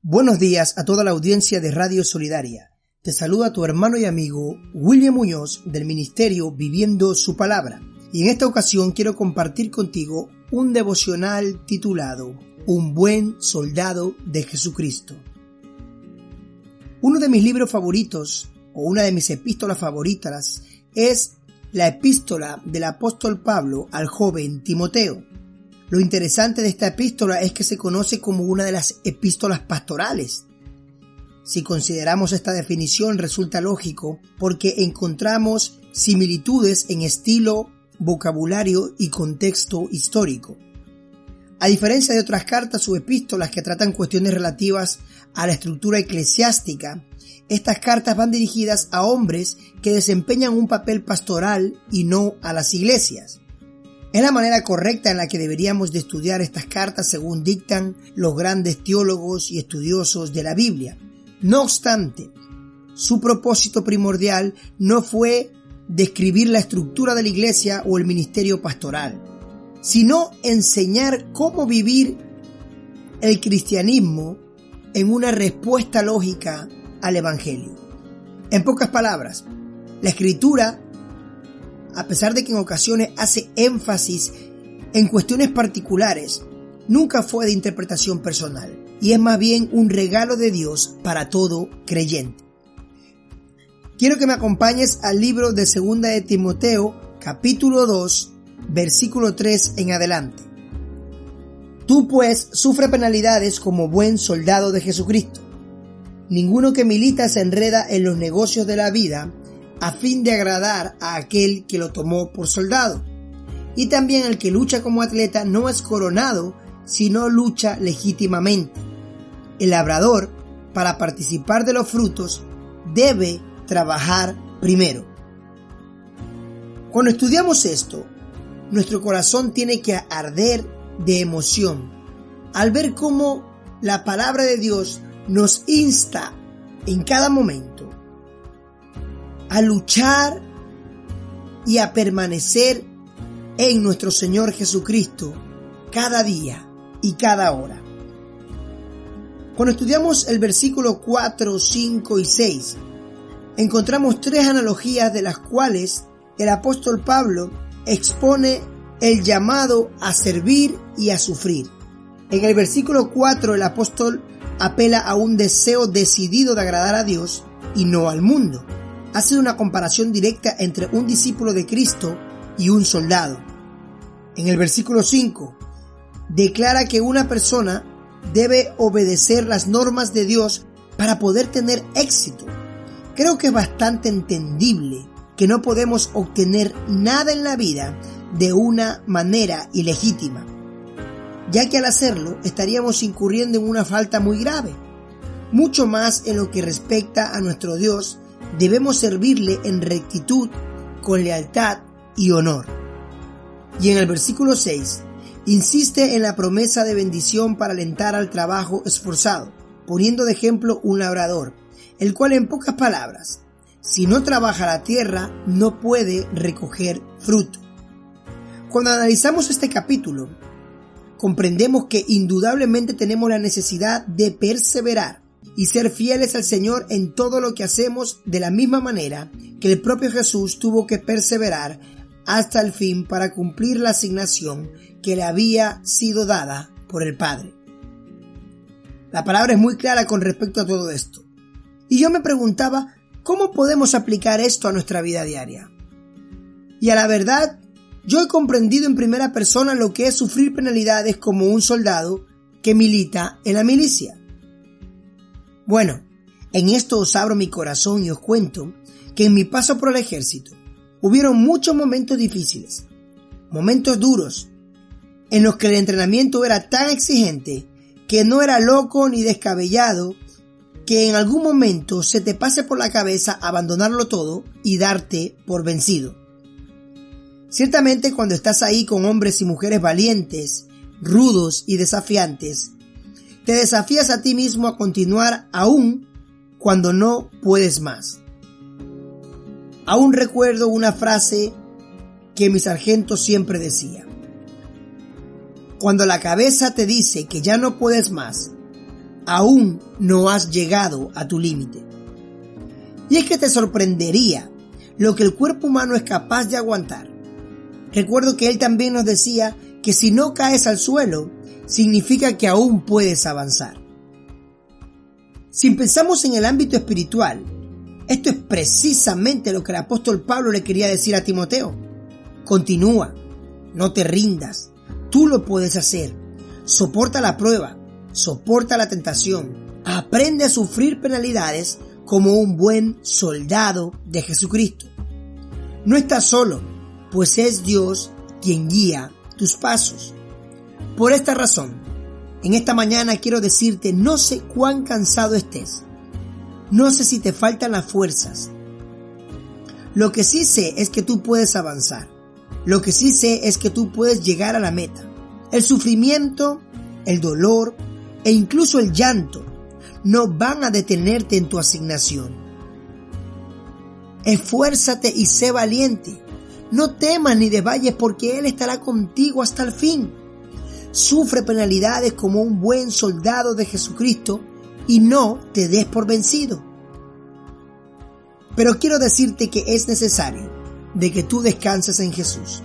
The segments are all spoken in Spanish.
Buenos días a toda la audiencia de Radio Solidaria. Te saluda tu hermano y amigo William Muñoz del Ministerio Viviendo su Palabra. Y en esta ocasión quiero compartir contigo un devocional titulado Un buen soldado de Jesucristo. Uno de mis libros favoritos, o una de mis epístolas favoritas, es la epístola del apóstol Pablo al joven Timoteo. Lo interesante de esta epístola es que se conoce como una de las epístolas pastorales. Si consideramos esta definición resulta lógico porque encontramos similitudes en estilo, vocabulario y contexto histórico. A diferencia de otras cartas o epístolas que tratan cuestiones relativas a la estructura eclesiástica, estas cartas van dirigidas a hombres que desempeñan un papel pastoral y no a las iglesias. Es la manera correcta en la que deberíamos de estudiar estas cartas según dictan los grandes teólogos y estudiosos de la Biblia. No obstante, su propósito primordial no fue describir la estructura de la iglesia o el ministerio pastoral, sino enseñar cómo vivir el cristianismo en una respuesta lógica al Evangelio. En pocas palabras, la Escritura, a pesar de que en ocasiones hace énfasis en cuestiones particulares, nunca fue de interpretación personal y es más bien un regalo de Dios para todo creyente. Quiero que me acompañes al libro de 2 de Timoteo, capítulo 2, versículo 3 en adelante. Tú pues sufre penalidades como buen soldado de Jesucristo. Ninguno que milita se enreda en los negocios de la vida a fin de agradar a aquel que lo tomó por soldado. Y también el que lucha como atleta no es coronado, sino lucha legítimamente. El labrador, para participar de los frutos, debe trabajar primero. Cuando estudiamos esto, nuestro corazón tiene que arder de emoción al ver cómo la palabra de Dios nos insta en cada momento a luchar y a permanecer en nuestro Señor Jesucristo cada día y cada hora. Cuando estudiamos el versículo 4, 5 y 6, encontramos tres analogías de las cuales el apóstol Pablo expone el llamado a servir y a sufrir. En el versículo 4 el apóstol apela a un deseo decidido de agradar a Dios y no al mundo. Hace una comparación directa entre un discípulo de Cristo y un soldado. En el versículo 5 declara que una persona debe obedecer las normas de Dios para poder tener éxito. Creo que es bastante entendible que no podemos obtener nada en la vida de una manera ilegítima, ya que al hacerlo estaríamos incurriendo en una falta muy grave. Mucho más en lo que respecta a nuestro Dios, debemos servirle en rectitud, con lealtad y honor. Y en el versículo 6, insiste en la promesa de bendición para alentar al trabajo esforzado, poniendo de ejemplo un labrador, el cual en pocas palabras, si no trabaja la tierra, no puede recoger fruto. Cuando analizamos este capítulo, comprendemos que indudablemente tenemos la necesidad de perseverar y ser fieles al Señor en todo lo que hacemos, de la misma manera que el propio Jesús tuvo que perseverar hasta el fin para cumplir la asignación que le había sido dada por el Padre. La palabra es muy clara con respecto a todo esto. Y yo me preguntaba, ¿cómo podemos aplicar esto a nuestra vida diaria? Y a la verdad, yo he comprendido en primera persona lo que es sufrir penalidades como un soldado que milita en la milicia. Bueno, en esto os abro mi corazón y os cuento que en mi paso por el ejército hubieron muchos momentos difíciles, momentos duros, en los que el entrenamiento era tan exigente que no era loco ni descabellado que en algún momento se te pase por la cabeza abandonarlo todo y darte por vencido. Ciertamente cuando estás ahí con hombres y mujeres valientes, rudos y desafiantes, te desafías a ti mismo a continuar aún cuando no puedes más. Aún recuerdo una frase que mi sargento siempre decía: cuando la cabeza te dice que ya no puedes más, aún no has llegado a tu límite. Y es que te sorprendería lo que el cuerpo humano es capaz de aguantar. Recuerdo que él también nos decía que si no caes al suelo, significa que aún puedes avanzar. Si pensamos en el ámbito espiritual, esto es precisamente lo que el apóstol Pablo le quería decir a Timoteo. Continúa, no te rindas, tú lo puedes hacer. Soporta la prueba, soporta la tentación, aprende a sufrir penalidades como un buen soldado de Jesucristo. No estás solo, pues es Dios quien guía tus pasos. Por esta razón, en esta mañana quiero decirte, no sé cuán cansado estés, no sé si te faltan las fuerzas. Lo que sí sé es que tú puedes avanzar. Lo que sí sé es que tú puedes llegar a la meta. El sufrimiento, el dolor e incluso el llanto no van a detenerte en tu asignación. Esfuérzate y sé valiente. No temas ni desmayes porque Él estará contigo hasta el fin. Sufre penalidades como un buen soldado de Jesucristo y no te des por vencido. Pero quiero decirte que es necesario de que tú descanses en Jesús,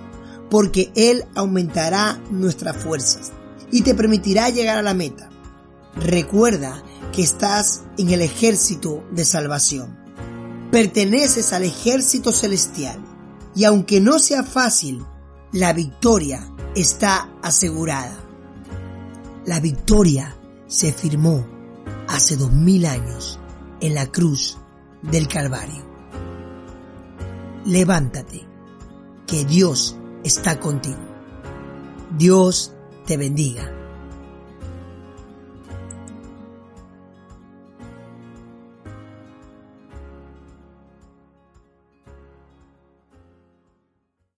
porque Él aumentará nuestras fuerzas y te permitirá llegar a la meta. Recuerda que estás en el ejército de salvación. Perteneces al ejército celestial y aunque no sea fácil, la victoria está asegurada. La victoria se firmó hace 2000 años en la cruz del Calvario. Levántate, que Dios está contigo. Dios te bendiga.